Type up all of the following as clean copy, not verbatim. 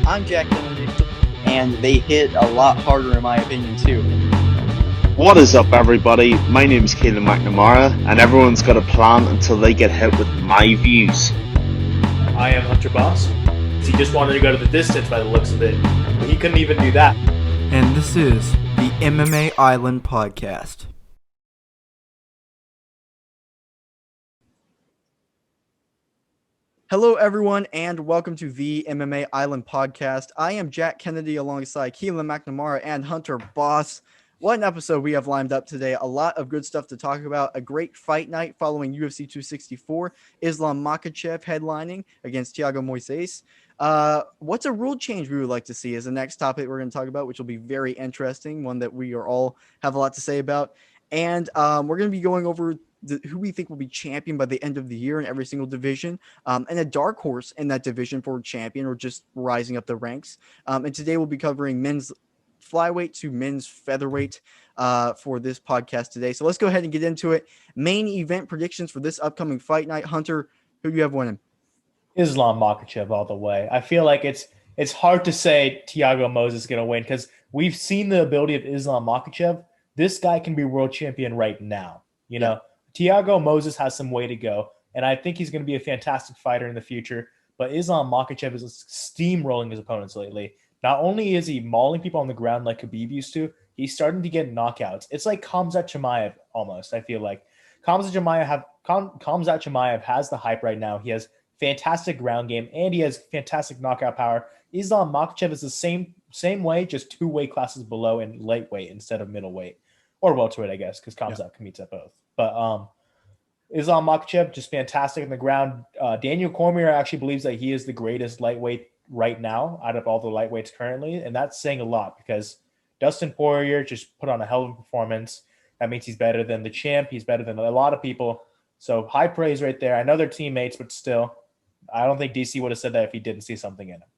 I'm Jack Kennedy, and they hit a lot harder in my opinion too. What is up, everybody? My name is Keelan McNamara, and everyone's got a plan until they get hit with my views. I am Hunter Boss. He just wanted to go to the distance by the looks of it, but he couldn't even do that. And this is the MMA Island Podcast. Hello, everyone, and welcome to the MMA Island Podcast. I am Jack Kennedy alongside Keelan McNamara and Hunter Boss. What an episode we have lined up today. A lot of good stuff to talk about. A great fight night following UFC 264. Islam Makhachev headlining against Thiago Moises. What's a rule change we would like to see is the next topic we're going to talk about, which will be very interesting, one that we are all have a lot to say about. And we're going to be going over who we think will be champion by the end of the year in every single division, and a dark horse in that division for champion or just rising up the ranks. And today we'll be covering men's flyweight to men's featherweight for this podcast today. So let's go ahead and get into it. Main event predictions for this upcoming fight night. Hunter, who do you have winning? Islam Makhachev all the way. I feel like it's hard to say Thiago Moses is going to win because we've seen the ability of Islam Makhachev. This guy can be world champion right now. You know, Thiago Moses has some way to go, and I think he's going to be a fantastic fighter in the future. But Islam Makhachev is steamrolling his opponents lately. Not only is he mauling people on the ground like Khabib used to, he's starting to get knockouts. It's like Khamzat Chimaev almost, I feel like. Khamzat Chimaev has the hype right now. He has fantastic ground game, and he has fantastic knockout power. Islam Makhachev is the same way, just two weight classes below in lightweight instead of middleweight. Or welterweight, I guess, because Khamzat competes at both. But Islam Makhachev, just fantastic in the ground. Daniel Cormier actually believes that he is the greatest lightweight right now out of all the lightweights currently, and that's saying a lot because Dustin Poirier just put on a hell of a performance. That means he's better than the champ. He's better than a lot of people. So high praise right there. I know they're teammates, but still, I don't think DC would have said that if he didn't see something in him.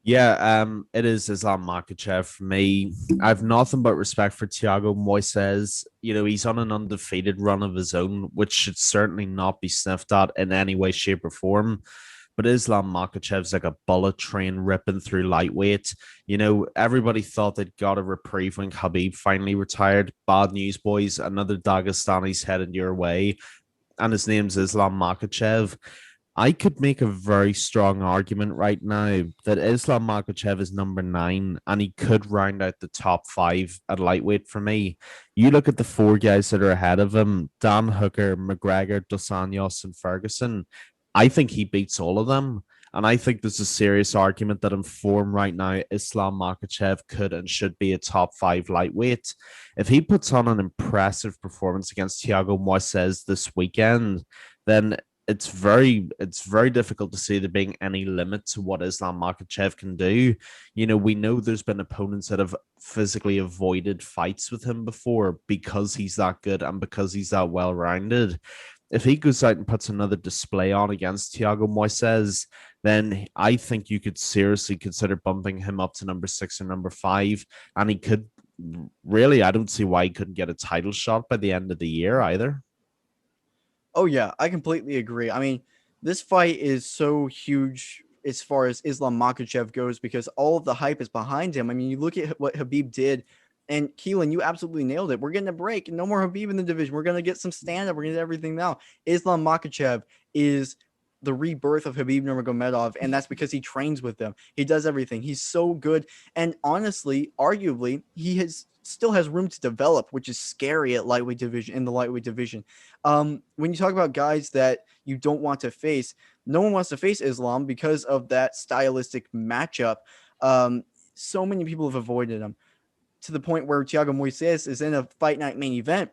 Yeah, it is Islam Makhachev for me. I have nothing but respect for Thiago Moises. You know, he's on an undefeated run of his own, which should certainly not be sniffed at in any way, shape, or form. But Islam Makhachev's like a bullet train ripping through lightweight. You know, everybody thought they'd got a reprieve when Khabib finally retired. Bad news, boys. Another Dagestani's headed your way, and his name's Islam Makhachev. I could make a very strong argument right now that Islam Makhachev is number 9 and he could round out the top 5 at lightweight for me. You look at the 4 guys that are ahead of him, Dan Hooker, McGregor, Dos Anjos, and Ferguson. I think he beats all of them. And I think there's a serious argument that in form right now, Islam Makhachev could and should be a top 5 lightweight. If he puts on an impressive performance against Thiago Moises this weekend, then it's very difficult to see there being any limit to what Islam Makhachev can do. You know, we know there's been opponents that have physically avoided fights with him before because he's that good and because he's that well-rounded. If he goes out and puts another display on against Thiago Moises, then I think you could seriously consider bumping him up to number 6 or number 5. And he could really, I don't see why he couldn't get a title shot by the end of the year either. Oh, yeah, I completely agree. I mean, this fight is so huge as far as Islam Makhachev goes because all of the hype is behind him. I mean, you look at what Khabib did, and Keelan, you absolutely nailed it. We're getting a break. No more Khabib in the division. We're going to get some stand-up. We're going to get everything now. Islam Makhachev is the rebirth of Khabib Nurmagomedov, and that's because he trains with them. He does everything. He's so good. And honestly, arguably, he still has room to develop, which is scary at lightweight division in the lightweight division. When you talk about guys that you don't want to face, no one wants to face Islam because of that stylistic matchup. So many people have avoided him to the point where Thiago Moises is in a fight night main event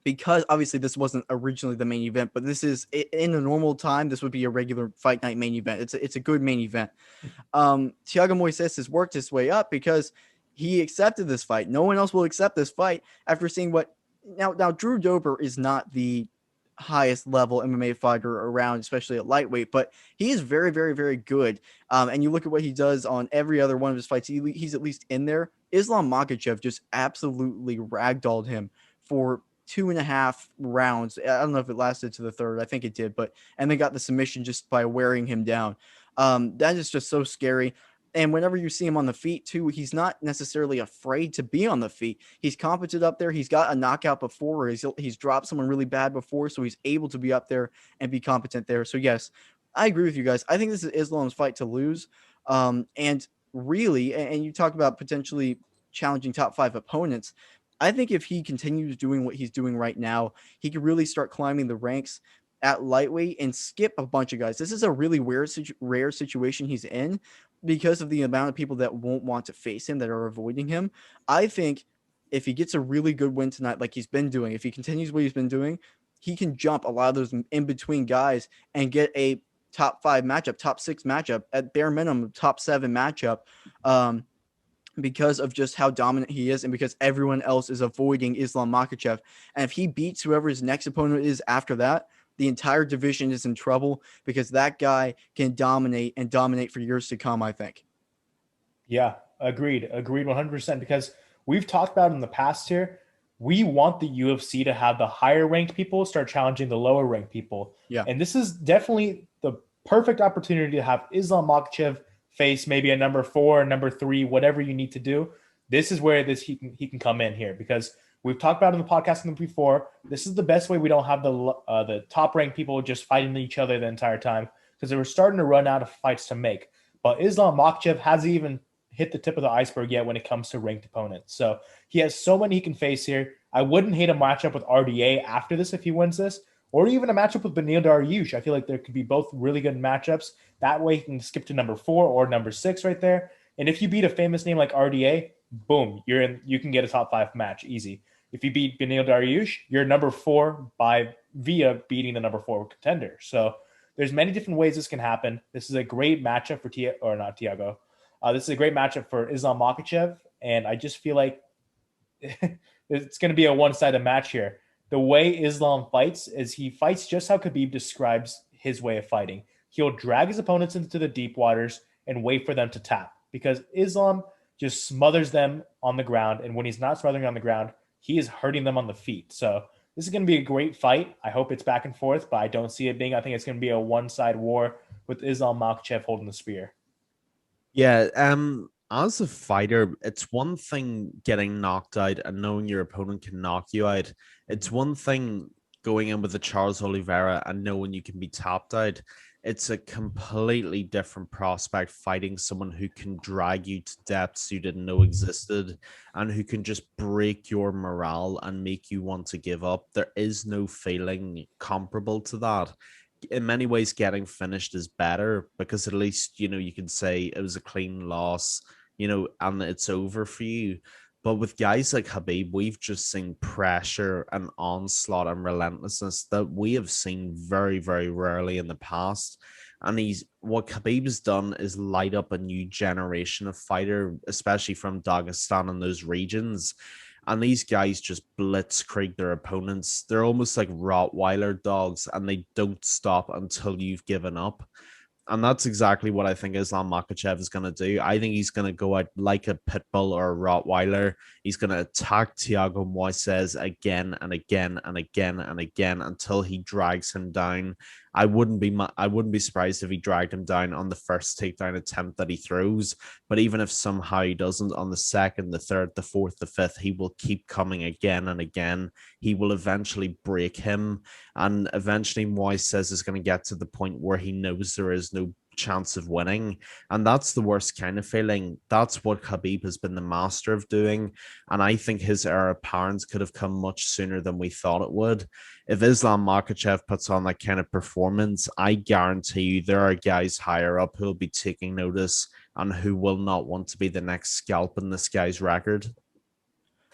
because obviously this wasn't originally the main event, but this is in a normal time. This would be a regular fight night main event. It's a good main event. Thiago Moises has worked his way up because he accepted this fight. No one else will accept this fight after seeing what now Drew Dober is not the highest level MMA fighter around, especially at lightweight, but he is very, very, very good. And you look at what he does on every other one of his fights, he's at least in there. Islam Makhachev just absolutely ragdolled him for 2.5 rounds. I don't know if it lasted to the third. I think it did, and then got the submission just by wearing him down. That is just so scary. And whenever you see him on the feet too, he's not necessarily afraid to be on the feet. He's competent up there. He's got a knockout before, or he's dropped someone really bad before, so he's able to be up there and be competent there. So yes, I agree with you guys. I think this is Islam's fight to lose. And really, and you talk about potentially challenging top 5 opponents. I think if he continues doing what he's doing right now, he could really start climbing the ranks at lightweight and skip a bunch of guys. This is a really rare situation he's in because of the amount of people that won't want to face him, that are avoiding him. I think if he gets a really good win tonight, like he's been doing, if he continues what he's been doing, he can jump a lot of those in between guys and get a top 5 matchup, top 6 matchup, at bare minimum, top 7 matchup. Because of just how dominant he is and because everyone else is avoiding Islam Makhachev. And if he beats whoever his next opponent is after that, the entire division is in trouble because that guy can dominate and dominate for years to come, I think. Yeah, agreed. Agreed 100%. Because we've talked about in the past here, we want the UFC to have the higher ranked people start challenging the lower ranked people. Yeah. And this is definitely the perfect opportunity to have Islam Makhachev face maybe a number 4, number 3, whatever you need to do. This is where he can come in here, because we've talked about in the podcast before. This is the best way we don't have the top ranked people just fighting each other the entire time, because they were starting to run out of fights to make. But Islam Makhachev hasn't even hit the tip of the iceberg yet when it comes to ranked opponents. So he has so many he can face here. I wouldn't hate a matchup with RDA after this if he wins this, or even a matchup with Beneil Dariush. I feel like there could be both really good matchups. That way he can skip to number 4 or number 6 right there. And if you beat a famous name like RDA, boom, you can get a top 5 match easy. If you beat Beneil Dariush, you're number 4 via beating the number 4 contender. So there's many different ways this can happen. This is a great matchup for Tiago. This is a great matchup for Islam Makhachev, and I just feel like it's going to be a one-sided match here. The way Islam fights is he fights just how Khabib describes his way of fighting. He'll drag his opponents into the deep waters and wait for them to tap, because Islam just smothers them on the ground, and when he's not smothering on the ground, he is hurting them on the feet. So this is going to be a great fight. I hope it's back and forth, but I don't see it being. I think it's going to be a one-side war with Islam Makhachev holding the spear. Yeah, as a fighter, it's one thing getting knocked out and knowing your opponent can knock you out. It's one thing going in with a Charles Oliveira and knowing you can be tapped out. It's a completely different prospect fighting someone who can drag you to depths you didn't know existed and who can just break your morale and make you want to give up. There is no feeling comparable to that. In many ways, getting finished is better because at least, you can say it was a clean loss, and it's over for you. But with guys like Khabib, we've just seen pressure and onslaught and relentlessness that we have seen very, very rarely in the past. And what Khabib has done is light up a new generation of fighter, especially from Dagestan and those regions. And these guys just blitzkrieg their opponents. They're almost like Rottweiler dogs, and they don't stop until you've given up. And that's exactly what I think Islam Makhachev is going to do. I think he's going to go out like a pit bull or a Rottweiler. He's going to attack Thiago Moises again and again and again and again until he drags him down. I wouldn't be surprised if he dragged him down on the first takedown attempt that he throws. But even if somehow he doesn't, on the second, the third, the fourth, the fifth, he will keep coming again and again. He will eventually break him. And eventually Moises is going to get to the point where he knows there is no chance of winning. And that's the worst kind of feeling. That's what Khabib has been the master of doing. And I think his heir apparent could have come much sooner than we thought it would. If Islam Makhachev puts on that kind of performance, I guarantee you there are guys higher up who will be taking notice and who will not want to be the next scalp in this guy's record.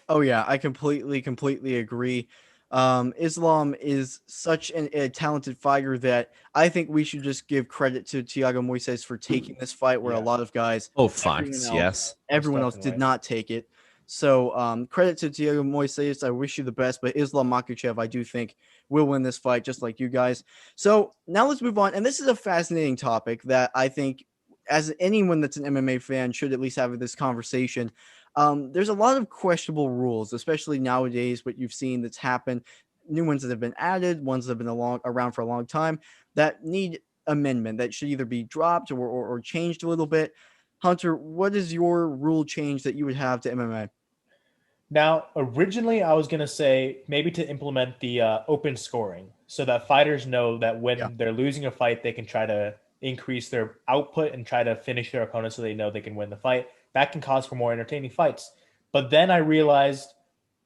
Oh yeah, I completely agree. Islam is such a talented fighter that I think we should just give credit to Thiago Moises for taking this fight, where a lot of guys, Oh, facts, yes. everyone else did not take it. So credit to Thiago Moises. I wish you the best, but Islam Makhachev, I do think, will win this fight, just like you guys. So now let's move on. And this is a fascinating topic that I think, as anyone that's an MMA fan, should at least have this conversation. There's a lot of questionable rules, especially nowadays, what you've seen that's happened, new ones that have been added, ones that have been around for a long time, that need amendment, that should either be dropped or changed a little bit. Hunter, what is your rule change that you would have to MMA? Now, originally, I was going to say maybe to implement the open scoring so that fighters know that Yeah, when they're losing a fight, they can try to increase their output and try to finish their opponent so they know they can win the fight. That can cause for more entertaining fights. But then I realized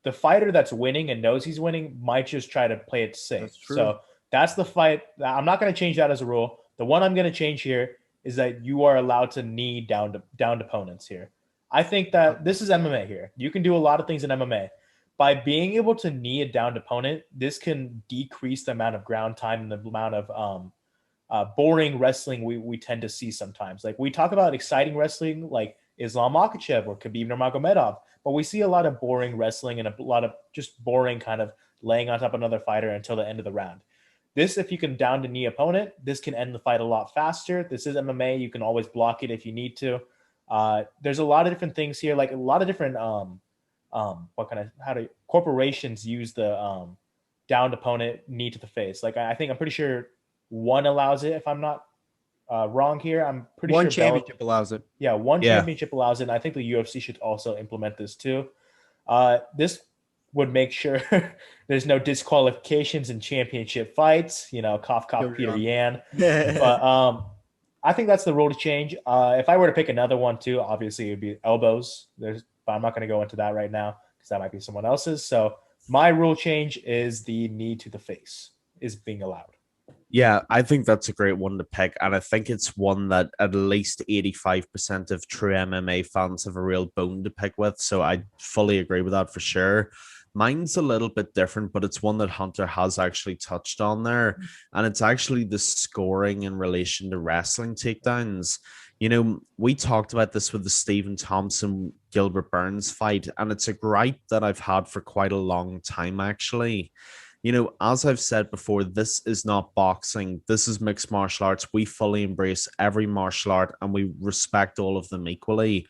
the fighter that's winning and knows he's winning might just try to play it safe. that's true. So that's the fight. I'm not going to change that as a rule. The one I'm going to change here is that you are allowed to knee downed opponents here. I think Uh, that this is MMA here. You can do a lot of things in MMA. By being able to knee a downed opponent, this can decrease the amount of ground time and the amount of boring wrestling we tend to see sometimes. Like we talk about exciting wrestling like Islam Makhachev or Khabib Nurmagomedov, but we see a lot of boring wrestling and a lot of just boring kind of laying on top of another fighter until the end of the round. This, if you can down to knee opponent, this can end the fight a lot faster. This is MMA. You can always block it if you need to. There's a lot of different things here, like a lot of different what kind of how do corporations use the downed opponent knee to the face. Like I think I'm pretty sure one allows it if I'm not wrong here. I'm pretty One sure Bell. championship allows it. Yeah, one Yeah. championship allows it, and I think the UFC should also implement this too. This would make sure there's no disqualifications in championship fights. You know, cough, Go, cough, Peter John. Yan. But I think that's the rule to change. If I were to pick another one too, obviously it would be elbows. But I'm not going to go into that right now because that might be someone else's. So my rule change is the knee to the face is being allowed. Yeah, I think that's a great one to pick. And I think it's one that at least 85% of true MMA fans have a real bone to pick with. So I fully agree with that for sure. Mine's a little bit different, but it's one that Hunter has actually touched on there. And it's actually the scoring in relation to wrestling takedowns. You know, we talked about this with the Stephen Thompson Gilbert Burns fight, and it's a gripe that I've had for quite a long time, actually. You know, as I've said before, this is not boxing. This is mixed martial arts. We fully embrace every martial art and we respect all of them equally.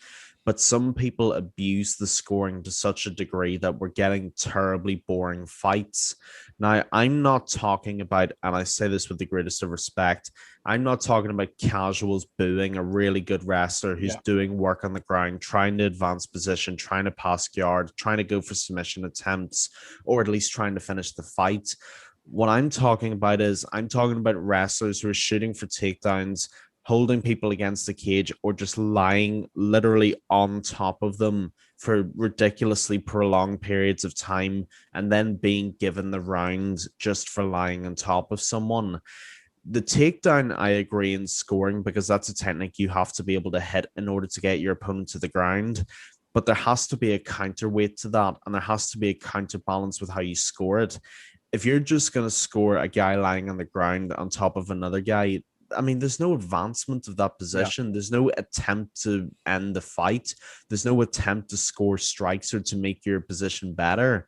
But some people abuse the scoring to such a degree that we're getting terribly boring fights. Now, I'm not talking about, and I say this with the greatest of respect, I'm not talking about casuals booing a really good wrestler who's Yeah. doing work on the ground, trying to advance position, trying to pass guard, trying to go for submission attempts, or at least trying to finish the fight. What I'm talking about is I'm talking about wrestlers who are shooting for takedowns, holding people against the cage, or just lying literally on top of them for ridiculously prolonged periods of time and then being given the round just for lying on top of someone. The takedown, I agree in scoring because that's a technique you have to be able to hit in order to get your opponent to the ground. But there has to be a counterweight to that, and there has to be a counterbalance with how you score it. If you're just going to score a guy lying on the ground on top of another guy, I mean, there's no advancement of that Yeah. position. There's no attempt to end the fight. There's no attempt to score strikes or to make your position better.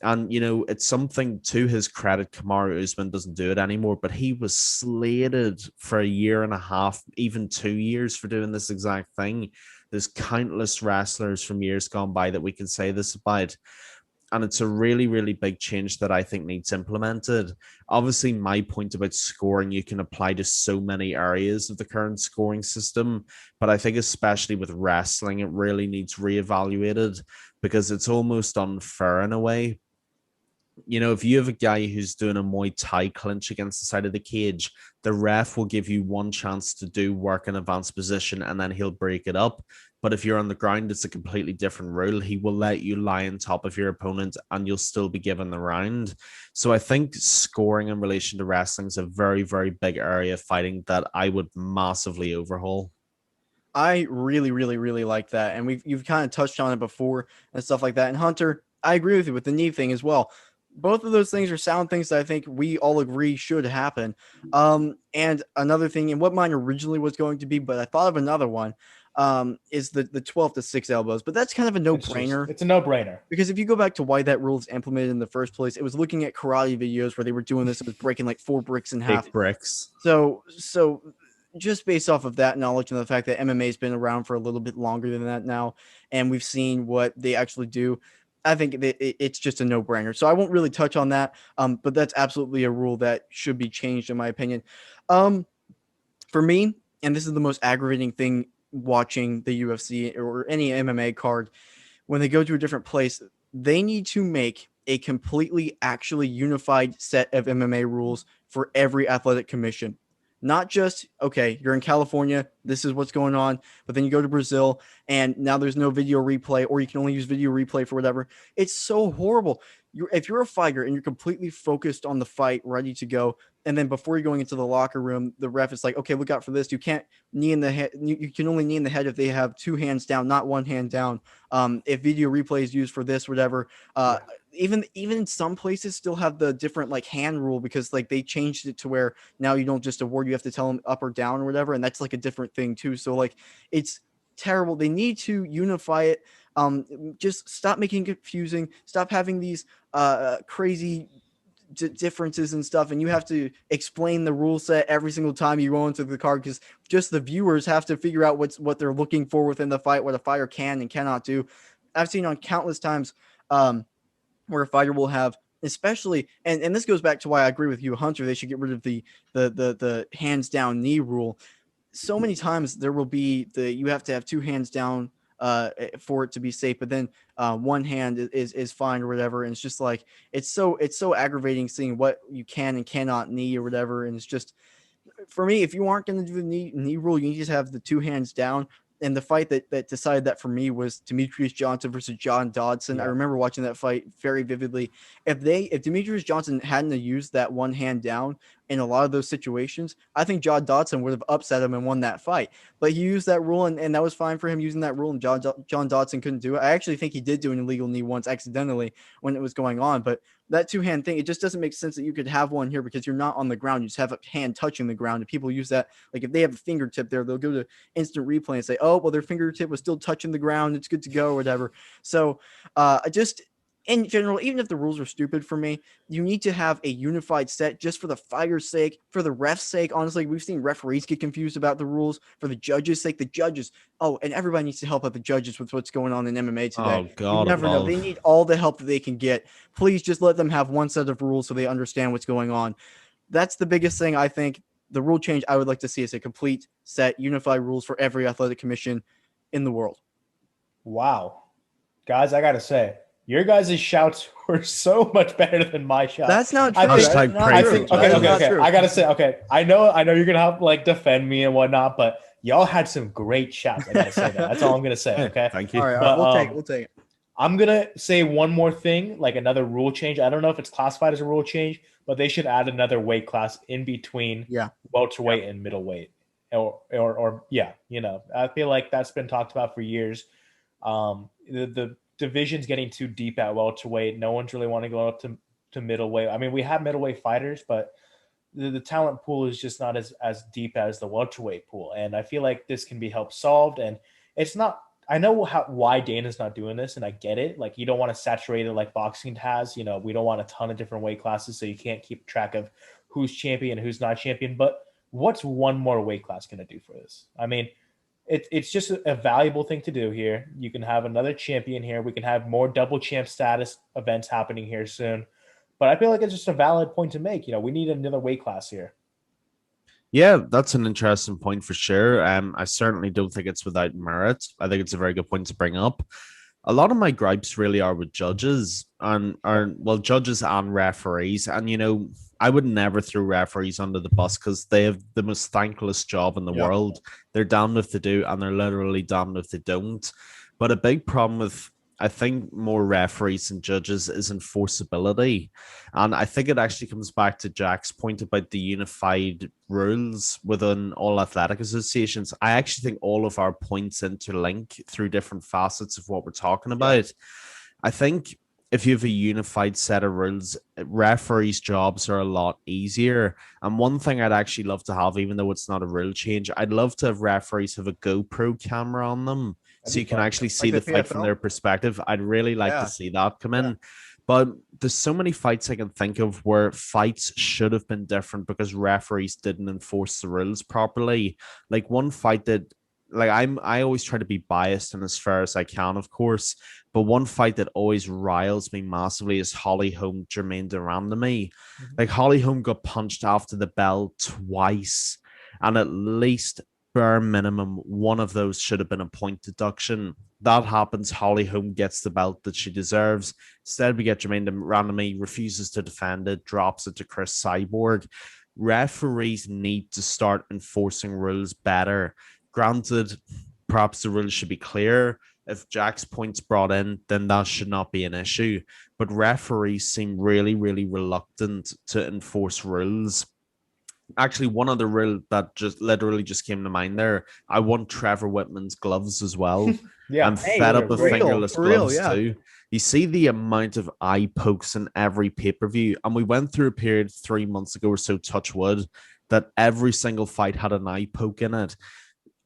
And, you know, it's something to his credit, Kamaru Usman doesn't do it anymore, but he was slated for a year and a half, even 2 years for doing this exact thing. There's countless wrestlers from years gone by that we can say this about. And it's a really, really big change that I think needs implemented. Obviously, my point about scoring, you can apply to so many areas of the current scoring system. But I think, especially with wrestling, it really needs reevaluated because it's almost unfair in a way. You know, if you have a guy who's doing a Muay Thai clinch against the side of the cage, the ref will give you one chance to do work in advanced position and then he'll break it up. But if you're on the ground, it's a completely different rule. He will let you lie on top of your opponent and you'll still be given the round. So I think scoring in relation to wrestling is a very, very big area of fighting that I would massively overhaul. I really, really, really like that. And you've kind of touched on it before and stuff like that. And Hunter, I agree with you with the knee thing as well. Both of those things are sound things that I think we all agree should happen. And another thing, and what mine originally was going to be, but I thought of another one, is the 12 to 6 elbows. But that's kind of a no-brainer. It's a no-brainer. Because if you go back to why that rule is implemented in the first place, it was looking at karate videos where they were doing this, it was breaking like 4 bricks in half. Big bricks. So just based off of that knowledge and the fact that MMA has been around for a little bit longer than that now, and we've seen what they actually do, I think that it's just a no-brainer. So I won't really touch on that, but that's absolutely a rule that should be changed in my opinion. For me, and this is the most aggravating thing watching the UFC or any MMA card, when they go to a different place, they need to make a completely actually unified set of MMA rules for every athletic commission. Not just, okay, you're in California, this is what's going on, but then you go to Brazil and now there's no video replay, or you can only use video replay for whatever. It's so horrible. If you're a fighter and you're completely focused on the fight, ready to go, and then before you're going into the locker room, the ref is like, okay, look out for this. You can't knee in the head. You can only knee in the head if they have two hands down, not one hand down. If video replay is used for this, whatever. Even in some places still have the different like hand rule, because like they changed it to where now you don't just award, you have to tell them up or down or whatever, and that's like a different thing too. So like it's terrible. They need to unify it. Just stop making it confusing. Stop having these crazy differences and stuff, and you have to explain the rule set every single time you go into the card, because just the viewers have to figure out what they're looking for within the fight, what a fighter can and cannot do. I've seen on countless times where a fighter will have, especially, and this goes back to why I agree with you, Hunter, they should get rid of the hands down knee rule. So many times there will be you have to have two hands down for it to be safe, but then one hand is fine or whatever, and it's just like it's so aggravating seeing what you can and cannot knee or whatever. And it's just, for me, if you aren't going to do the knee rule, you need to have the two hands down. And the fight that decided that for me was Demetrius Johnson versus John Dodson. I remember watching that fight very vividly. If Demetrius Johnson hadn't used that one hand down in a lot of those situations, I think John Dodson would have upset him and won that fight. But he used that rule, and that was fine for him using that rule, and John Dodson couldn't do it. I actually think he did do an illegal knee once accidentally when it was going on, but that two-hand thing, it just doesn't make sense that you could have one here, because you're not on the ground. You just have a hand touching the ground, and people use that. Like if they have a fingertip there, they'll go to instant replay and say, oh, well, their fingertip was still touching the ground, it's good to go or whatever. So just in general, even if the rules are stupid for me, you need to have a unified set just for the fighter's sake, for the ref's sake. Honestly, we've seen referees get confused about the rules, for the judges' sake. The judges, and everybody needs to help out the judges with what's going on in MMA today. Oh, God, you never know. They need all the help that they can get. Please just let them have one set of rules so they understand what's going on. That's the biggest thing, I think. The rule change I would like to see is a complete set, unified rules for every athletic commission in the world. Wow. Guys, I got to say, your guys' shouts were so much better than my shouts. That's not true. Okay. I gotta say, okay. I know you're gonna have like defend me and whatnot, but y'all had some great shouts. I gotta say that. That's all I'm gonna say. Okay. Thank you. All right, we'll take it. I'm gonna say one more thing, like another rule change. I don't know if it's classified as a rule change, but they should add another weight class in between welterweight and middleweight. Or I feel like that's been talked about for years. The division's getting too deep at welterweight. No one's really want to go up to middleweight. I mean, we have middleweight fighters, but the talent pool is just not as deep as the welterweight pool. And I feel like this can be helped solved. And it's not, I know why Dana's not doing this, and I get it. Like, you don't want to saturate it like boxing has. We don't want a ton of different weight classes, so you can't keep track of who's champion and who's not champion. But what's one more weight class going to do for this? I mean, it's just a valuable thing to do here. You can have another champion here. We can have more double champ status events happening here soon. But I feel like it's just a valid point to make. We need another weight class here. Yeah, that's an interesting point for sure. I certainly don't think it's without merit. I think it's a very good point to bring up. A lot of my gripes really are with judges judges and referees. And, I would never throw referees under the bus, because they have the most thankless job in the world. They're damned if they do, and they're literally damned if they don't. But a big problem with, I think, more referees and judges is enforceability. And I think it actually comes back to Jack's point about the unified rules within all athletic associations. I actually think all of our points interlink through different facets of what we're talking about. I think if you have a unified set of rules, referees' jobs are a lot easier. And one thing I'd actually love to have, even though it's not a rule change, I'd love to have referees have a GoPro camera on them, so you can actually see the fight from their perspective. I'd really like to see that come in. But there's so many fights I can think of where fights should have been different because referees didn't enforce the rules properly. Like one fight that, like, I always try to be biased and as fair as I can, of course. But one fight that always riles me massively is Holly Holm, Jermaine Durandamy. Like, Holly Holm got punched after the bell twice, and at least bare minimum, one of those should have been a point deduction. That happens. Holly Holm gets the belt that she deserves. Instead, we get Jermaine Randomly refuses to defend it, drops it to Chris Cyborg. Referees need to start enforcing rules better. Granted, perhaps the rules should be clear. If Jack's points brought in, then that should not be an issue. But referees seem really, really reluctant to enforce rules. Actually, one other rule that just literally just came to mind there. I want Trevor Whitman's gloves as well. Yeah. I'm Hey, fed up with for real, fingerless for real, gloves yeah. too. You see the amount of eye pokes in every pay-per-view, and we went through a period 3 months ago or so, touch wood, that every single fight had an eye poke in it.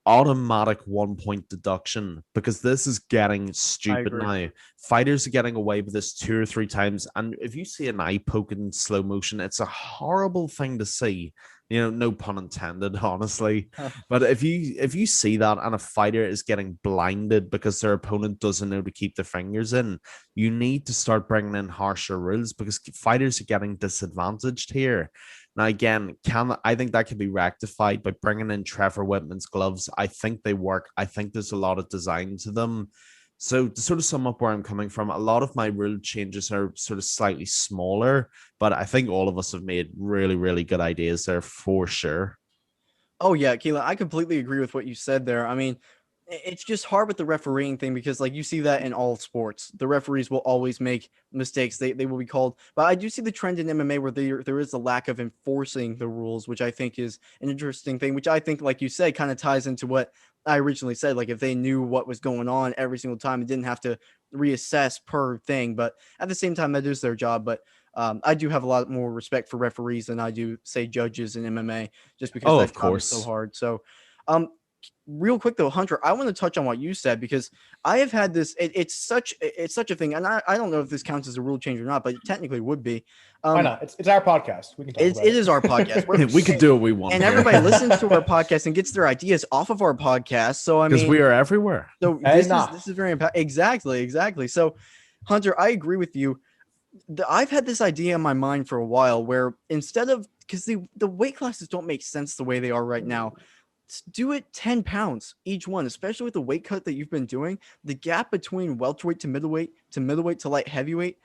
Automatic 1 point deduction, because this is getting stupid agree. now. Fighters are getting away with this 2 or 3 times, and if you see an eye poke in slow motion, it's a horrible thing to see. No pun intended, honestly. But if you see that and a fighter is getting blinded because their opponent doesn't know to keep their fingers in, you need to start bringing in harsher rules, because fighters are getting disadvantaged here. Now, again, I think that can be rectified by bringing in Trevor Whitman's gloves. I think they work. I think there's a lot of design to them. So to sort of sum up where I'm coming from, a lot of my rule changes are sort of slightly smaller, but I think all of us have made really, really good ideas there for sure. Oh yeah, Keelan, I completely agree with what you said there. I mean, it's just hard with the refereeing thing because like you see that in all sports. The referees will always make mistakes. They will be called. But I do see the trend in MMA where there is a lack of enforcing the rules, which I think is an interesting thing, which I think, like you said, kind of ties into what I originally said. Like if they knew what was going on every single time and didn't have to reassess per thing. But at the same time, that is their job. But I do have a lot more respect for referees than I do, say, judges in MMA, just because Oh, that of job is so course. hard. So, um, real quick though, Hunter, I want to touch on what you said because I have had this. It's such a thing, and I don't know if this counts as a rule change or not, but it technically would be. Why not? It's our podcast. We can talk about It is our podcast. We could do what we want and here. everybody listens to our podcast and gets their ideas off of our podcast. So I because mean, we are everywhere. so this is very exactly. So, Hunter, I agree with you. I've had this idea in my mind for a while where instead of, because the weight classes don't make sense the way they are right now, do it 10 pounds each one, especially with the weight cut that you've been doing. The gap between welterweight to middleweight to light heavyweight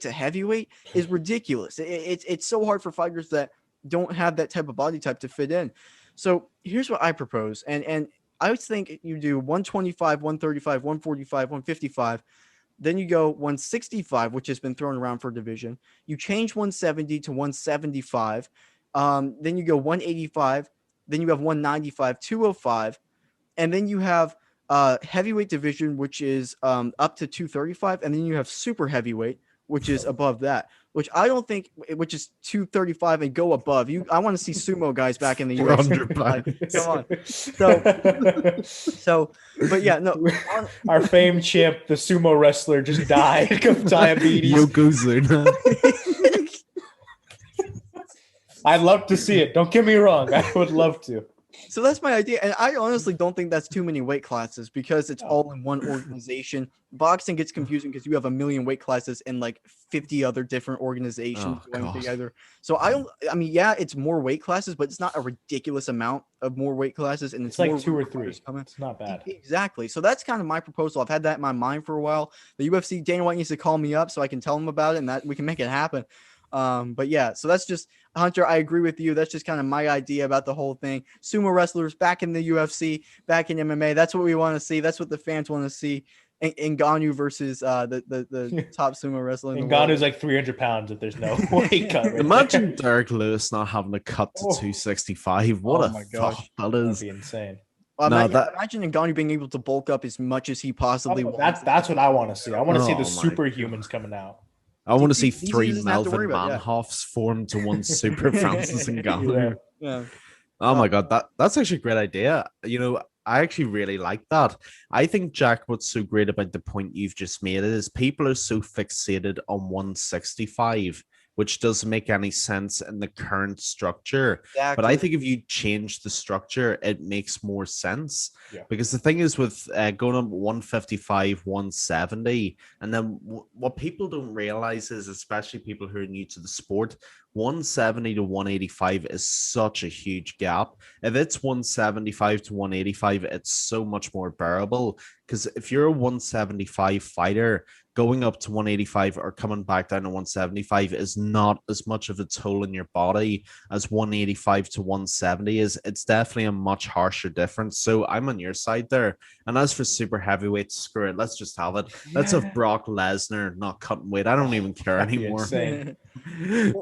to heavyweight is ridiculous. It's so hard for fighters that don't have that type of body type to fit in. So here's what I propose, and I would think you do 125, 135, 145, 155. Then you go 165, which has been thrown around for division. You change 170 to 175. Then you go 185. Then you have 195, 205. And then you have heavyweight division, which is up to 235. And then you have super heavyweight, which is above that, which I don't think, which is 235 and go above. I want to see sumo guys back in the UFC. Come on. But yeah, no. Our famed champ, the sumo wrestler, just died of diabetes. Yokozuna. I'd love to see it. Don't get me wrong. I would love to. So that's my idea. And I honestly don't think that's too many weight classes because it's all in one organization. Boxing gets confusing because you have a million weight classes in like 50 other different organizations going together. So I mean, yeah, it's more weight classes, but it's not a ridiculous amount of more weight classes. And it's like more 2 or 3. It's not bad. Exactly. So that's kind of my proposal. I've had that in my mind for a while. The UFC, Dana White needs to call me up so I can tell him about it and that we can make it happen. But yeah, so that's just, Hunter, I agree with you. That's just kind of my idea about the whole thing. Sumo wrestlers back in the UFC, back in MMA. That's what we want to see. That's what the fans want to see. Ngannou versus the top sumo wrestler in the world. Ngannou's like 300 pounds if there's no weight cut. Right Imagine Derek Lewis not having to cut to 265. What a thought that is. That'd be insane. Imagine Ngannou being able to bulk up as much as he possibly wants. That's what I want to see. I want to see the superhumans coming out. I want to see 3 Melvin Manhoffs form to one Super Francis Ngannou. Yeah. Oh my God, that's actually a great idea. I actually really like that. I think, Jack, what's so great about the point you've just made is people are so fixated on 165 which doesn't make any sense in the current structure. But I Exactly. think if you change the structure, it makes more sense. Yeah. Because the thing is with going up 155, 170, and then what people don't realize is, especially people who are new to the sport, 170 to 185 is such a huge gap. If it's 175 to 185, it's so much more bearable. Because if you're a 175 fighter, going up to 185 or coming back down to 175 is not as much of a toll in your body as 185 to 170 is. It's definitely a much harsher difference. So I'm on your side there. And as for super heavyweight, screw it. Let's just have it. Let's have Brock Lesnar not cutting weight. I don't even care That'd be anymore. insane.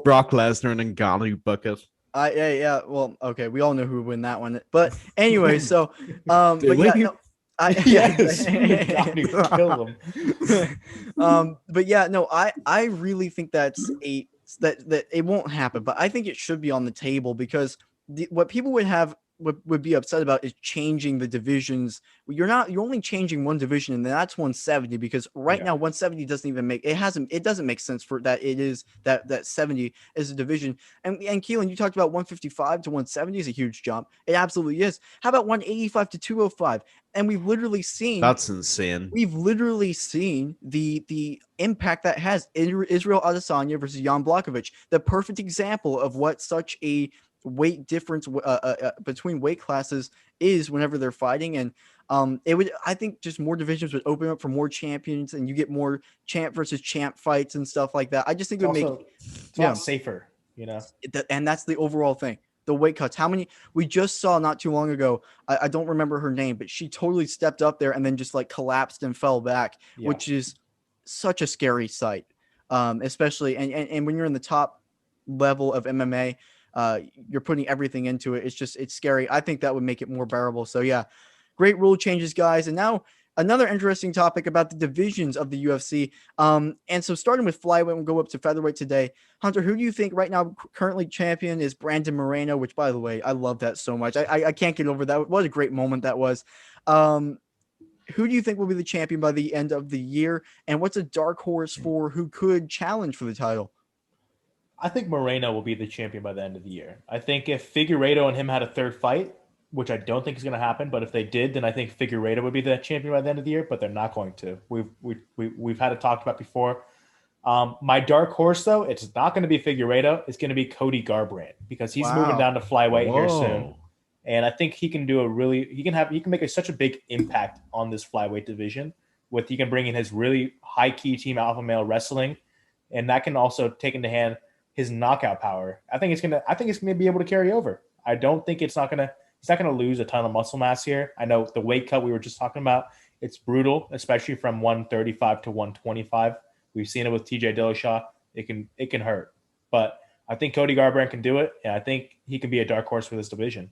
Brock Lesnar and Ngannou bucket. Yeah. Well, okay. We all know who would win that one. But anyway, so Do but yeah, we? no, yeah, Yes, Ngannou kill him. but yeah, no, I really think that it won't happen, but I think it should be on the table because what people would be upset about is changing the divisions. You're only changing one division, and that's 170 because right Yeah. now 170 it doesn't make sense for that. It is that 70 is a division. And Keelan, you talked about 155 to 170 is a huge jump. It absolutely is. How about 185 to 205? And That's insane. we've literally seen the impact that has Israel Adesanya versus Jan Blachowicz, the perfect example of what such a weight difference between weight classes is whenever they're fighting. And I think just more divisions would open up for more champions, and you get more champ versus champ fights and stuff like that. I just think it would make It's a lot safer, you know. and that's the overall thing. The weight cuts. How many we just saw not too long ago? I don't remember her name, but she totally stepped up there and then just like collapsed and fell back, Yeah. which is such a scary sight. Especially and when you're in the top level of MMA, you're putting everything into it. It's scary. I think that would make it more bearable. So yeah, great rule changes, guys. And now another interesting topic about the divisions of the UFC. And so starting with flyweight, we'll go up to featherweight today. Hunter, who do you think right now currently champion is Brandon Moreno? Which, by the way, I love that so much. I can't get over that. What a great moment that was. Who do you think will be the champion by the end of the year? And what's a dark horse for who could challenge for the title? I think Moreno will be the champion by the end of the year. I think if Figueiredo and him had a third fight, which I don't think is going to happen, but if they did, then I think Figueiredo would be the champion by the end of the year. But they're not going to. We've had it talked about before. My dark horse, though, it's not going to be Figueiredo. It's going to be Cody Garbrandt because he's moving down to flyweight here soon, and I think he can make such a big impact on this flyweight division. He can bring in his really high key team alpha male wrestling, and that can also take into hand his knockout power. I think it's gonna be able to carry over. I don't think he's not gonna lose a ton of muscle mass here. I know the weight cut we were just talking about, it's brutal, especially from 135 to 125. We've seen it with TJ Dillashaw. It can hurt. But I think Cody Garbrandt can do it, and I think he can be a dark horse for this division.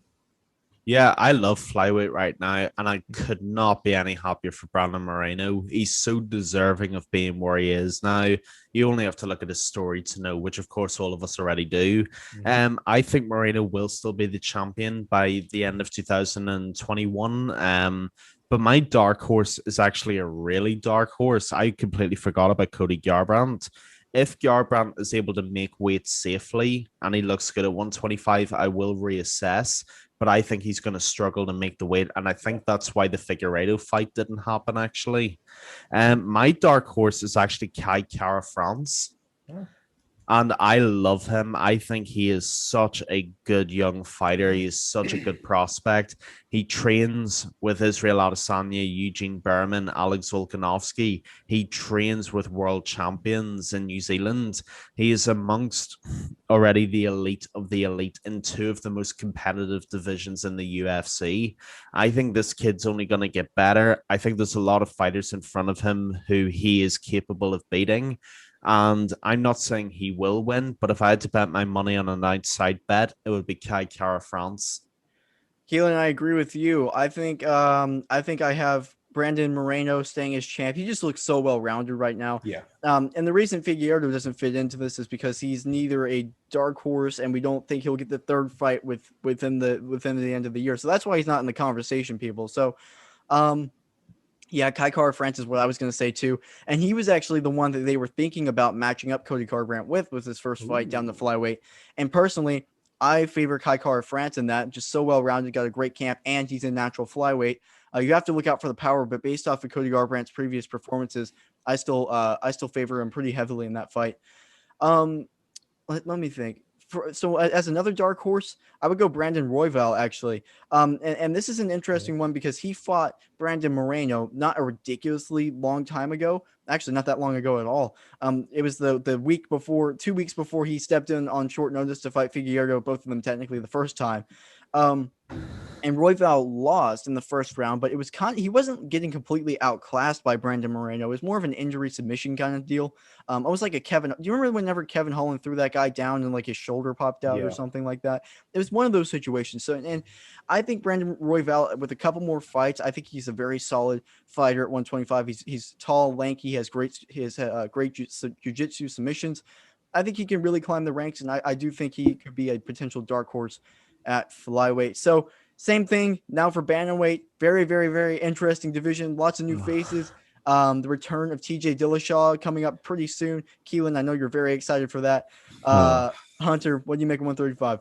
Yeah, I love flyweight right now, and I could not be any happier for Brandon Moreno. He's so deserving of being where he is now. You only have to look at his story to know, which of course all of us already do. I think Moreno will still be the champion by the end of 2021. But my dark horse is actually a really dark horse. I completely forgot about Cody Garbrandt. If Garbrandt is able to make weight safely and he looks good at 125, I will reassess. But I think he's going to struggle to make the weight. And I think that's why the Figueiredo fight didn't happen, actually. My dark horse is actually Kai Kara France. Yeah. And I love him. I think he is such a good young fighter. He is such a good prospect. He trains with Israel Adesanya, Eugene Berman, Alex Volkanovski. He trains with world champions in New Zealand. He is amongst already the elite of the elite in two of the most competitive divisions in the UFC. I think this kid's only going to get better. I think there's a lot of fighters in front of him who he is capable of beating. And I'm not saying he will win, but if I had to bet my money on an outside bet, it would be Kai Kara France. Keelan, I agree with you. I think I have Brandon Moreno staying as champ. He just looks so well rounded right now. Yeah. And the reason Figueiredo doesn't fit into this is because he's neither a dark horse, and we don't think he'll get the third fight within the end of the year. So that's why he's not in the conversation, people. So, Yeah, Kai Kara France is what I was going to say too. And he was actually the one that they were thinking about matching up Cody Garbrandt with his first fight down the flyweight. And personally, I favor Kai Kara France in that. Just so well rounded, got a great camp, and he's a natural flyweight. You have to look out for the power, but based off of Cody Garbrandt's previous performances, I still favor him pretty heavily in that fight. Um, let me think. So as another dark horse, I would go Brandon Royval actually. And this is an interesting one because he fought Brandon Moreno not a ridiculously long time ago. Actually, not that long ago at all. It was the week before, 2 weeks before he stepped in on short notice to fight Figueiredo. Both of them technically the first time. And Royval lost in the first round, but it was he wasn't getting completely outclassed by Brandon Moreno. It was more of an injury submission kind of deal. Almost like a Kevin. Do you remember whenever Kevin Holland threw that guy down and like his shoulder popped out or something like that? It was one of those situations. So, and I think Brandon Royval, with a couple more fights, I think he's a very solid fighter at 125. He's tall, lanky, has great jiu-jitsu submissions. I think he can really climb the ranks, and I do think he could be a potential dark horse at flyweight. So same thing now for bantamweight. Very, very, very interesting division. Lots of new faces. The return of TJ Dillashaw coming up pretty soon. Keelan, I know you're very excited for that. Hunter, what do you make of 135?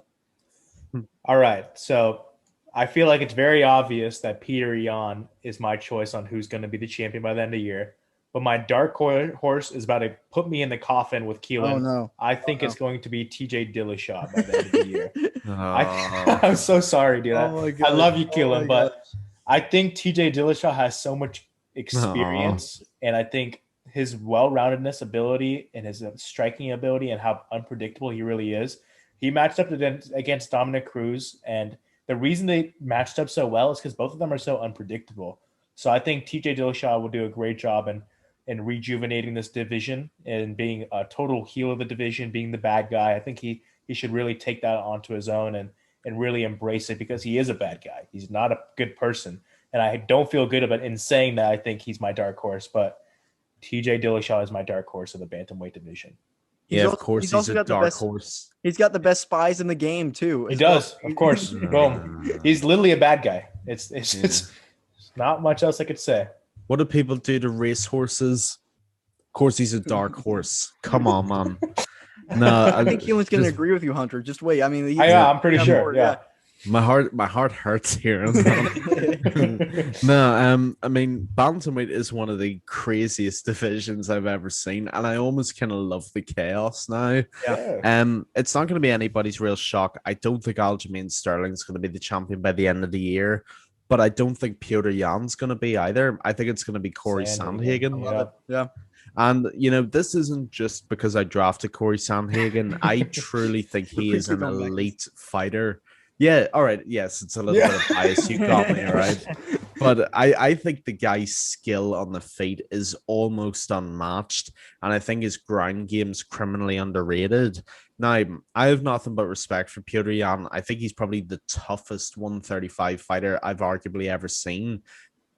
All right. So I feel like it's very obvious that Peter Yan is my choice on who's going to be the champion by the end of the year. But my dark horse is about to put me in the coffin with Keelan. Oh, no. I think it's going to be TJ Dillashaw by the end of the year. I'm so sorry, dude. I love you, Keelan, but I think TJ Dillashaw has so much experience, and I think his well-roundedness ability and his striking ability and how unpredictable he really is. He matched up against Dominic Cruz, and the reason they matched up so well is because both of them are so unpredictable. So I think TJ Dillashaw will do a great job in rejuvenating this division and being a total heel of the division, being the bad guy. I think he should really take that onto his own and really embrace it, because he is a bad guy. He's not a good person. And I don't feel good about in saying that I think he's my dark horse, but TJ Dillashaw is my dark horse of the bantamweight division. Yeah, of course he's a dark horse. He's got the best spies in the game too. He does, of course. Boom. He's literally a bad guy. It's not much else I could say. What do people do to racehorses? Of course, he's a dark horse. Come on, man. No, I think Keelan's going to agree with you, Hunter. Just wait. I mean, I'm pretty sure. Yeah. My heart hurts here. No, I mean, bantamweight is one of the craziest divisions I've ever seen, and I almost kind of love the chaos now. Yeah. It's not going to be anybody's real shock. I don't think Aljamain Sterling's going to be the champion by the end of the year. But I don't think Petr Yan's going to be either. I think it's going to be Corey Sandhagen. Yeah. And, this isn't just because I drafted Corey Sandhagen. I truly think he is an elite fighter. Yeah, all right. Yes, it's a little bit of bias. You got me, all right? But I think the guy's skill on the feet is almost unmatched. And I think his ground game's criminally underrated. Now, I have nothing but respect for Petr Yan. I think he's probably the toughest 135 fighter I've arguably ever seen.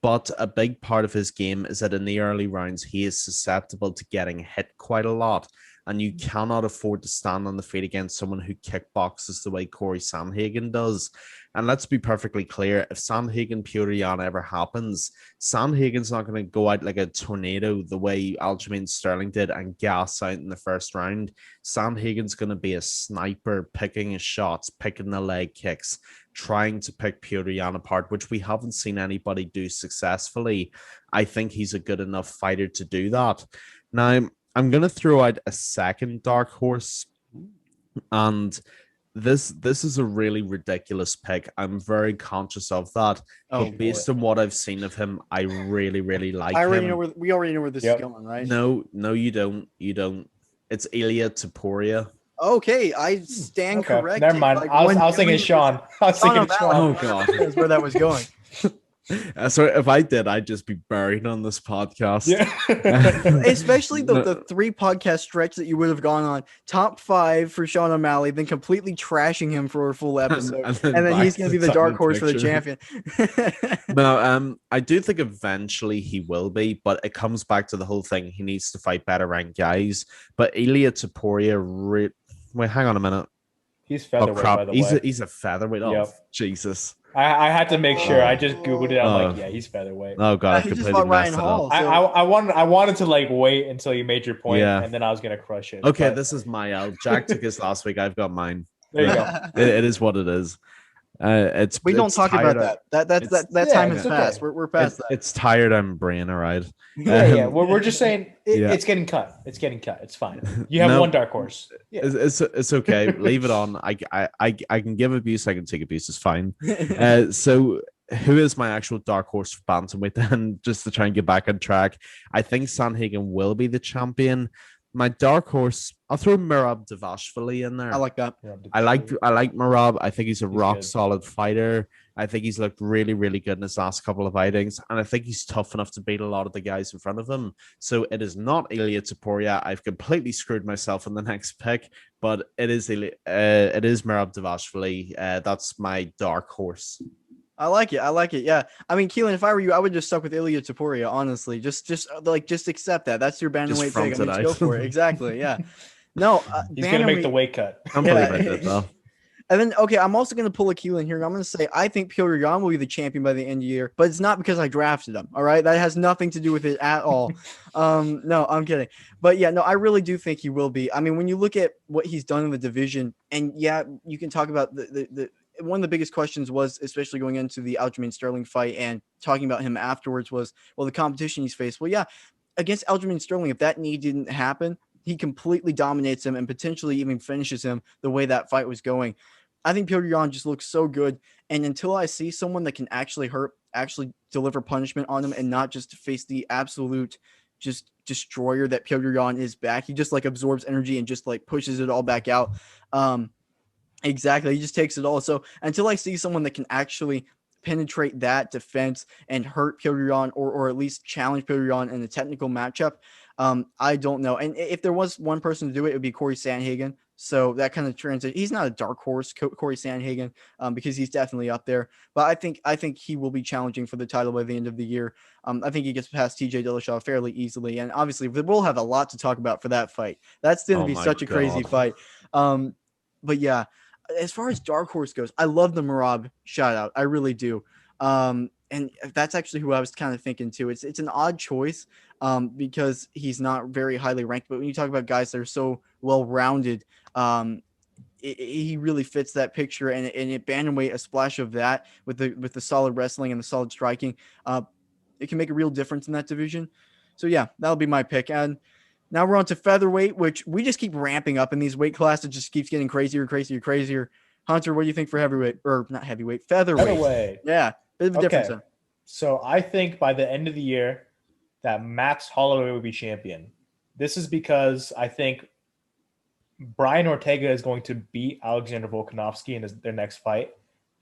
But a big part of his game is that in the early rounds, he is susceptible to getting hit quite a lot. And you cannot afford to stand on the feet against someone who kickboxes the way Corey Sandhagen does. And let's be perfectly clear, if Sandhagen Petr Yan ever happens, Sandhagen's not going to go out like a tornado the way Aljamain Sterling did and gas out in the first round. Sandhagen's going to be a sniper, picking his shots, picking the leg kicks, trying to pick Petr Yan apart, which we haven't seen anybody do successfully. I think he's a good enough fighter to do that. Now, I'm going to throw out a second dark horse, and this is a really ridiculous pick. I'm very conscious of that, but based on what I've seen of him, I really, really like him. We already know where this is going, right? No, you don't. It's Ilia Topuria. Okay, I stand corrected. Never mind. I was thinking Sean. Sean. Oh God, that's where that was going. Sorry, if I did, I'd just be buried on this podcast. Yeah. Especially the 3 podcast stretch that you would have gone on. Top 5 for Sean O'Malley, then completely trashing him for a full episode. and then he's going to be the dark horse for the champion. No, I do think eventually he will be, but it comes back to the whole thing. He needs to fight better ranked guys. But Ilia Topuria, wait, hang on a minute. He's featherweight, by the way. He's a featherweight. Oh, Jesus. I had to make sure. I just googled it. I'm like, Oh. yeah, he's featherweight. Oh god, I He just completely fought Ryan messed it up. Hall. So I wanted to like wait until you made your point, Yeah. and then I was gonna crush it. Okay, But this is my L. Jack took his last week. I've got mine. there you Look, go. it is what it is. we don't It's talk tired. about that. It's That Yeah, time it's has okay. passed. We're past that. it's tired. I'm brain alright. Yeah. We're just saying Yeah. it's getting cut. It's getting cut. It's fine. You have No. one dark horse. Yeah. It's okay. Leave it on. I can give abuse. I can take abuse. It's fine. So who is my actual dark horse for bantamweight then? Just to try and get back on track, I think Sanhagen will be the champion. My dark horse, I'll throw Merab Devashvili in there. I like that. I like Merab. I think he's a rock good. solid fighter. I think he's looked really, really good in his last couple of outings, and I think he's tough enough to beat a lot of the guys in front of him. So it is not Ilya Taporia. I've completely screwed myself in the next pick, but it is Merab Devashvili. That's my dark horse. I like it. I like it. Yeah. I mean, Keelan, if I were you, I would just stuck with Ilya Taporia. Honestly, just accept that. That's your bantamweight pick. I mean, just go for it. Exactly. Yeah. No, He's gonna make the weight cut. I'm believe I did though. And then, okay, I'm also going to pull a Keelan here. I'm going to say I think Petr Yan will be the champion by the end of the year, but it's not because I drafted him. All right, that has nothing to do with it at all. No, I'm kidding. But yeah, no, I really do think he will be. I mean, when you look at what he's done in the division, and yeah, you can talk about the one of the biggest questions was, especially going into the Aljamain Sterling fight and talking about him afterwards, was, well, the competition he's faced. Well, yeah, against Aljamain Sterling, if that knee didn't happen, he completely dominates him and potentially even finishes him the way that fight was going. I think Petr Yan just looks so good. And until I see someone that can actually deliver punishment on him and not just face the absolute just destroyer that Petr Yan is back, he just like absorbs energy and just like pushes it all back out. Exactly. He just takes it all. So until I see someone that can actually penetrate that defense and hurt Petr Yan or at least challenge Petr Yan in a technical matchup, I don't know. And if there was one person to do it, it would be Corey Sandhagen. So that kind of transition. He's not a dark horse, Corey Sandhagen, because he's definitely up there. But I think he will be challenging for the title by the end of the year. I think he gets past TJ Dillashaw fairly easily. And obviously, we'll have a lot to talk about for that fight. That's going to be such a crazy fight. But yeah, as far as dark horse goes, I love the Merab shout out. I really do. And that's actually who I was kind of thinking too. It's an odd choice because he's not very highly ranked. But when you talk about guys that are so well-rounded, he really fits that picture. And at bantamweight, a splash of that with the solid wrestling and the solid striking, it can make a real difference in that division. So yeah, that'll be my pick. And now we're on to featherweight, which we just keep ramping up in these weight classes. It just keeps getting crazier. Hunter, what do you think for heavyweight or not heavyweight, featherweight? Yeah, bit of a difference. Then. So I think by the end of the year that Max Holloway will be champion. This is because I think Brian Ortega is going to beat Alexander Volkanovski in their next fight.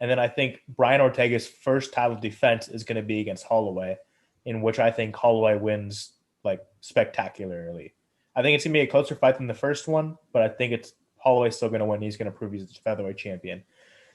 And then I think Brian Ortega's first title defense is going to be against Holloway, in which I think Holloway wins like spectacularly. I think it's going to be a closer fight than the first one, but I think Holloway's still going to win. He's going to prove he's a featherweight champion.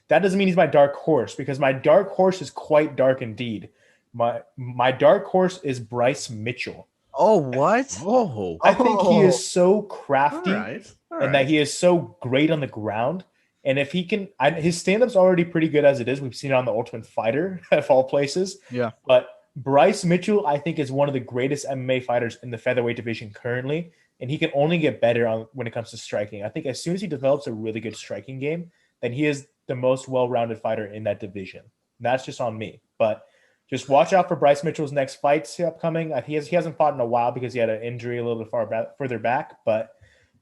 That doesn't mean he's my dark horse because my dark horse is quite dark indeed. My dark horse is Bryce Mitchell. Oh, what? Oh, I think he is so crafty and that he is so great on the ground. And if he can, his stand-up's already pretty good as it is. We've seen it on The Ultimate Fighter of all places. Yeah. But Bryce Mitchell, I think, is one of the greatest MMA fighters in the featherweight division currently. And he can only get better when it comes to striking. I think as soon as he develops a really good striking game, then he is the most well-rounded fighter in that division. And that's just on me. But just watch out for Bryce Mitchell's next fights upcoming. He hasn't fought in a while because he had an injury a little bit further back. But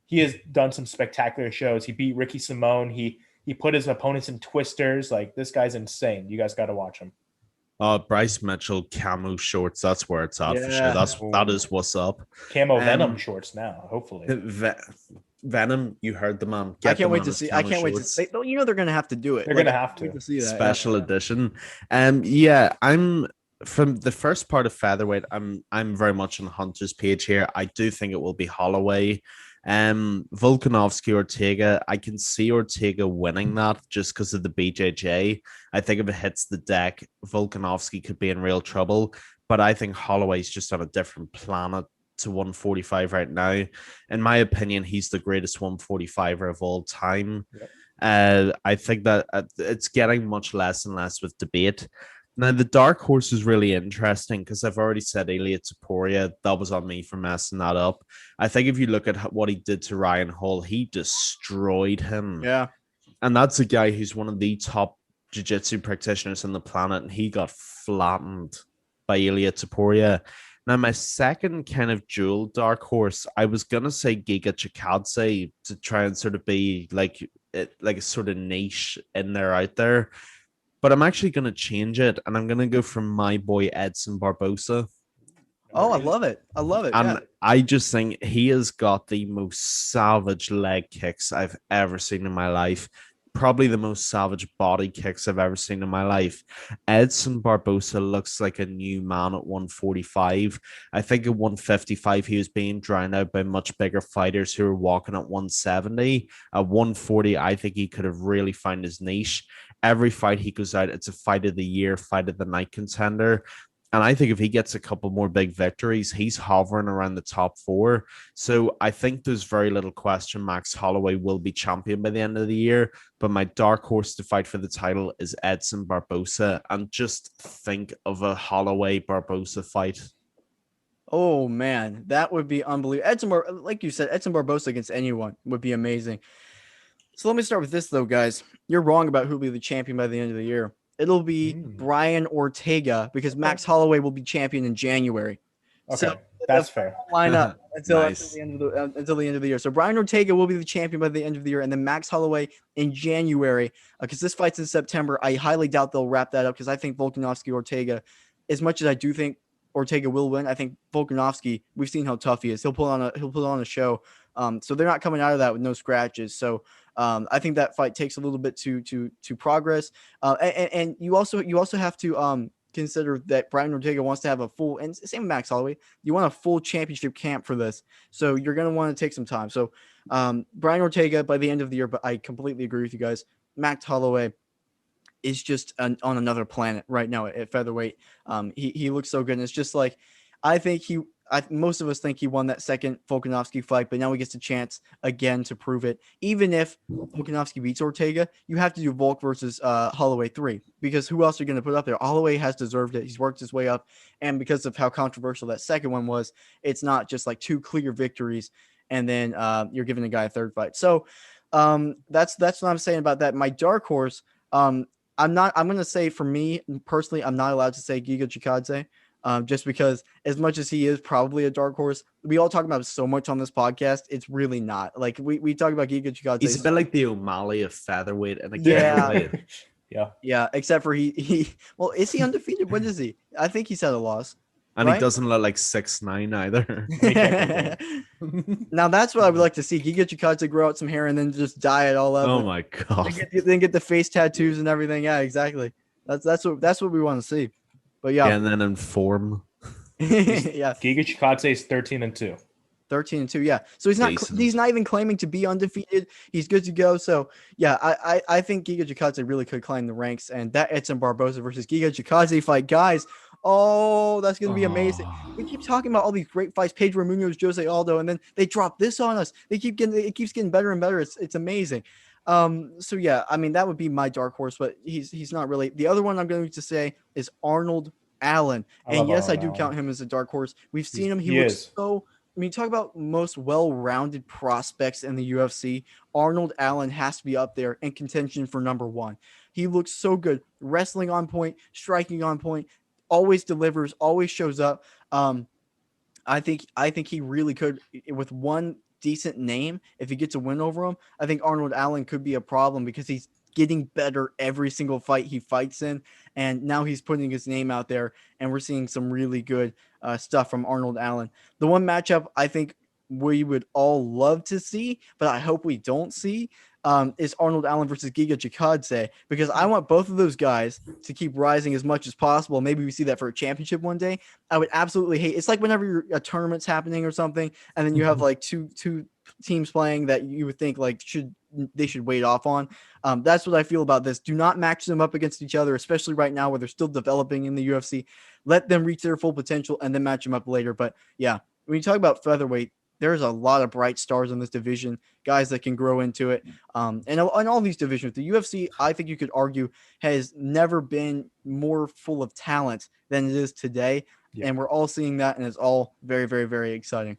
he has done some spectacular shows. He beat Ricky Simone. He put his opponents in twisters. Like, this guy's insane. You guys got to watch him. Bryce Mitchell camo shorts. That's where it's at for sure. That is what's up. Camo Venom shorts now, hopefully. Venom, you heard the man. I can't wait to see. I can't wait to see. You know they're gonna have to do it. They're gonna have to see that. Special edition. Yeah, I'm from the first part of featherweight. I'm very much on Hunter's page here. I do think it will be Holloway. Volkanovski, Ortega, I can see Ortega winning that just because of the BJJ. I think if it hits the deck, Volkanovski could be in real trouble, but I think Holloway's just on a different planet to 145 right now. In my opinion, he's the greatest 145er of all time. Yep. I think that it's getting much less and less with debate. Now, the dark horse is really interesting because I've already said Ilya Taporia. That was on me for messing that up. I think if you look at what he did to Ryan Hall, he destroyed him. Yeah. And that's a guy who's one of the top jiu-jitsu practitioners on the planet, and he got flattened by Ilya Taporia. Now, my second kind of dual dark horse, I was gonna say Giga Chikadze to try and sort of be like a sort of niche in there out there, but I'm actually gonna change it, and I'm gonna go for my boy Edson Barbosa. Oh, I love it. I love it. Yeah. And I just think he has got the most savage leg kicks I've ever seen in my life. Probably the most savage body kicks I've ever seen in my life. Edson Barbosa looks like a new man at 145. I think at 155, he was being drowned out by much bigger fighters who were walking at 170. At 140, I think he could have really found his niche. Every fight he goes out, it's a fight of the year, fight of the night contender. And I think if he gets a couple more big victories, he's hovering around the top four. So I think there's very little question Max Holloway will be champion by the end of the year. But my dark horse to fight for the title is Edson Barbosa. And just think of a Holloway Barbosa fight. Oh man, that would be unbelievable. Like you said, Edson Barbosa against anyone would be amazing. So let me start with this though, guys. You're wrong about who will be the champion by the end of the year. It'll be Brian Ortega because Max Holloway will be champion in January. Okay, So that's fair. Line up Nice. until the end of the year. So Brian Ortega will be the champion by the end of the year, and then Max Holloway in January. Because this fight's in September, I highly doubt they'll wrap that up because I think Volkanovski Ortega, as much as I do think Ortega will win, I think Volkanovski, we've seen how tough he is. He'll put on a show. So they're not coming out of that with no scratches. So I think that fight takes a little bit to progress. And you also have to consider that Brian Ortega wants to have a full, and same with Max Holloway, you want a full championship camp for this. So you're going to want to take some time. So Brian Ortega by the end of the year, but I completely agree with you guys. Max Holloway is just on another planet right now at featherweight. He looks so good. And it's just like, I think most of us think he won that second Volkanovski fight, but now he gets a chance again to prove it. Even if Volkanovski beats Ortega, you have to do Volk versus Holloway 3 because who else are you going to put up there? Holloway has deserved it. He's worked his way up, and because of how controversial that second one was, it's not just like two clear victories and then you're giving the guy a third fight. So that's what I'm saying about that. My dark horse, I'm going to say for me personally, I'm not allowed to say Giga Chikadze. Just because as much as he is probably a dark horse, we all talk about it so much on this podcast. It's really not. Like we talk about Giga Chikadze. He's a bit like the O'Malley of featherweight and a Yeah. Yeah. Except for he well, is he undefeated? What is he? I think he's had a loss. And right? he doesn't look like 6'9" either. Now that's what I would like to see. Giga Chikadze grow out some hair and then just dye it all up. Oh my god. Then get the face tattoos and everything. Yeah, exactly. That's what we want to see. But yeah, And then inform. yeah, Giga Chikadze is 13-2. 13-2. Yeah, so he's not even claiming to be undefeated. He's good to go. So yeah, I think Giga Chikadze really could climb the ranks, and that Edson Barbosa versus Giga Chikadze fight, guys. Oh, that's gonna be amazing. We keep talking about all these great fights, Pedro Munoz, Jose Aldo, and then they drop this on us. It keeps getting better and better. It's amazing. So yeah, I mean that would be my dark horse, but he's not really. The other one I'm going to say is Arnold Allen, and yes, I do count him as a dark horse. We've seen him. He looks so. I mean, talk about most well-rounded prospects in the UFC. Arnold Allen has to be up there in contention for number one. He looks so good, wrestling on point, striking on point, always delivers, always shows up. I think he really could, with one decent name, if he gets a win over him, I think Arnold Allen could be a problem because he's getting better every single fight he fights in, and now he's putting his name out there, and we're seeing some really good stuff from Arnold Allen. The one matchup I think we would all love to see, but I hope we don't see, is Arnold Allen versus Giga Chikadze, because I want both of those guys to keep rising as much as possible. Maybe we see that for a championship one day. I would absolutely hate. It's like whenever a tournament's happening or something, and then you have like two teams playing that you would think like they should wait off on. That's what I feel about this. Do not match them up against each other, especially right now where they're still developing in the UFC. Let them reach their full potential and then match them up later. But yeah, when you talk about featherweight, there's a lot of bright stars in this division, guys that can grow into it. And all these divisions, the UFC, I think you could argue, has never been more full of talent than it is today. Yeah. And we're all seeing that, and it's all very, very, very exciting.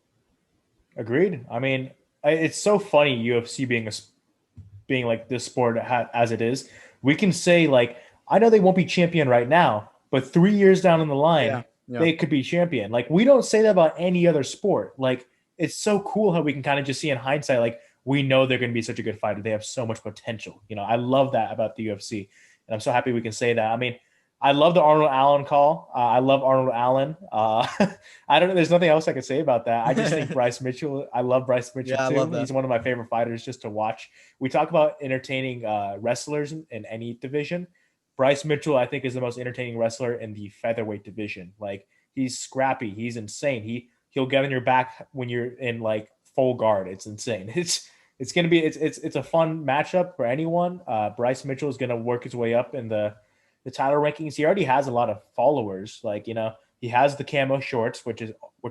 Agreed. I mean, it's so funny UFC being like this sport as it is. We can say like, I know they won't be champion right now, but 3 years down in the line, they could be champion. Like, we don't say that about any other sport. Like, it's so cool how we can kind of just see in hindsight, like, we know they're going to be such a good fighter. They have so much potential. You know, I love that about the UFC, and I'm so happy we can say that. I mean, I love the Arnold Allen call. I love Arnold Allen. I don't know. There's nothing else I could say about that. I just think Bryce Mitchell. I love Bryce Mitchell too. I love that. He's one of my favorite fighters just to watch. We talk about entertaining wrestlers in any division. Bryce Mitchell, I think, is the most entertaining wrestler in the featherweight division. Like, he's scrappy. He's insane. He'll get on your back when you're in like full guard. It's insane. It's gonna be it's a fun matchup for anyone. Bryce Mitchell is gonna work his way up in the title rankings. He already has a lot of followers. Like, you know, he has the camo shorts, which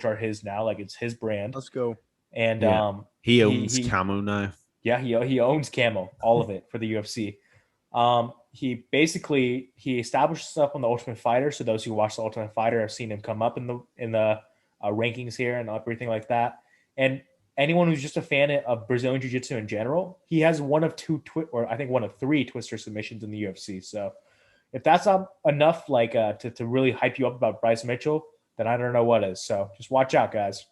are his now. Like, it's his brand. Let's go. And he owns camo now. Yeah, he owns camo, all of it for the UFC. He established himself on the Ultimate Fighter. So those who watch the Ultimate Fighter have seen him come up in the rankings here and everything like that. And anyone who's just a fan of Brazilian Jiu-Jitsu in general, he has one of three Twister submissions in the UFC. So if that's not enough, like to really hype you up about Bryce Mitchell, then I don't know what is. So just watch out, guys.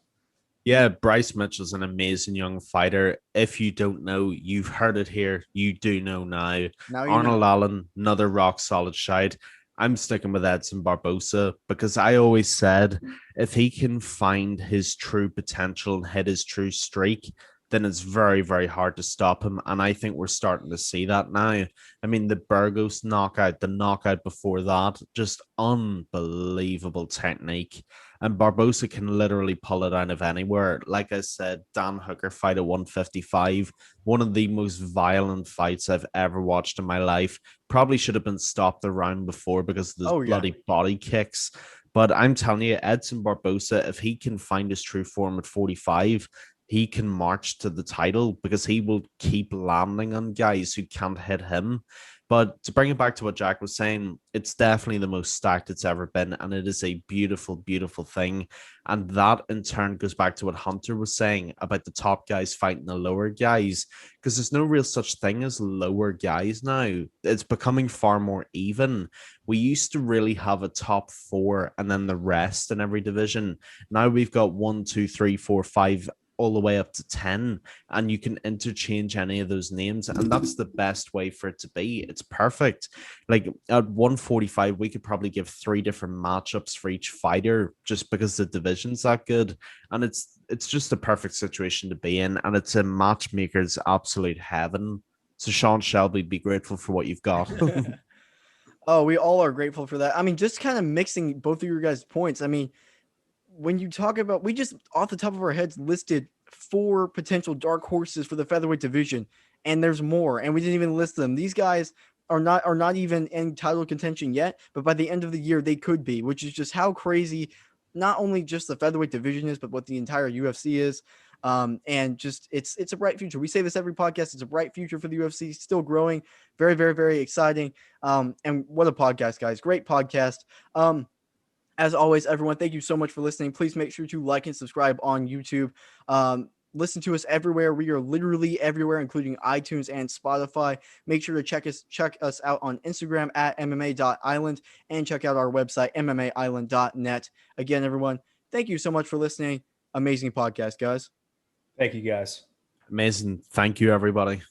Yeah, Bryce Mitchell's an amazing young fighter. If you don't know, you've heard it here. You do know now. Arnold Allen, another rock solid shite. I'm sticking with Edson Barbosa because I always said if he can find his true potential and hit his true streak, then it's very, very hard to stop him. And I think we're starting to see that now. I mean, the Burgos knockout, the knockout before that, just unbelievable technique. And Barbosa can literally pull it out of anywhere. Like I said, Dan Hooker fight at 155, one of the most violent fights I've ever watched in my life. Probably should have been stopped the round before because of those bloody body kicks. But I'm telling you, Edson Barbosa, if he can find his true form at 45, he can march to the title because he will keep landing on guys who can't hit him. But to bring it back to what Jack was saying, it's definitely the most stacked it's ever been. And it is a beautiful, beautiful thing. And that in turn goes back to what Hunter was saying about the top guys fighting the lower guys, because there's no real such thing as lower guys now. It's becoming far more even. We used to really have a top four and then the rest in every division. Now we've got 1, 2, 3, 4, 5, all the way up to 10, and you can interchange any of those names, and that's the best way for it to be. It's perfect. Like at 145, we could probably give 3 different matchups for each fighter just because the division's that good, and it's just a perfect situation to be in, and it's a matchmaker's absolute heaven. So Sean Shelby, be grateful for what you've got. Oh, we all are grateful for that. I mean, just kind of mixing both of your guys' points. I mean, when you talk about, we just off the top of our heads listed 4 potential dark horses for the featherweight division, and there's more, and we didn't even list them. These guys are not even in title contention yet, but by the end of the year they could be, which is just how crazy not only just the featherweight division is, but what the entire UFC is. And just it's a bright future. We say this every podcast. It's a bright future for the UFC, still growing, very, very, very exciting. And what a podcast, guys! Great podcast. As always, everyone, thank you so much for listening. Please make sure to like and subscribe on YouTube. Listen to us everywhere. We are literally everywhere, including iTunes and Spotify. Make sure to check us out on Instagram at mma.island and check out our website, mmaisland.net. Again, everyone, thank you so much for listening. Amazing podcast, guys. Thank you, guys. Amazing. Thank you, everybody.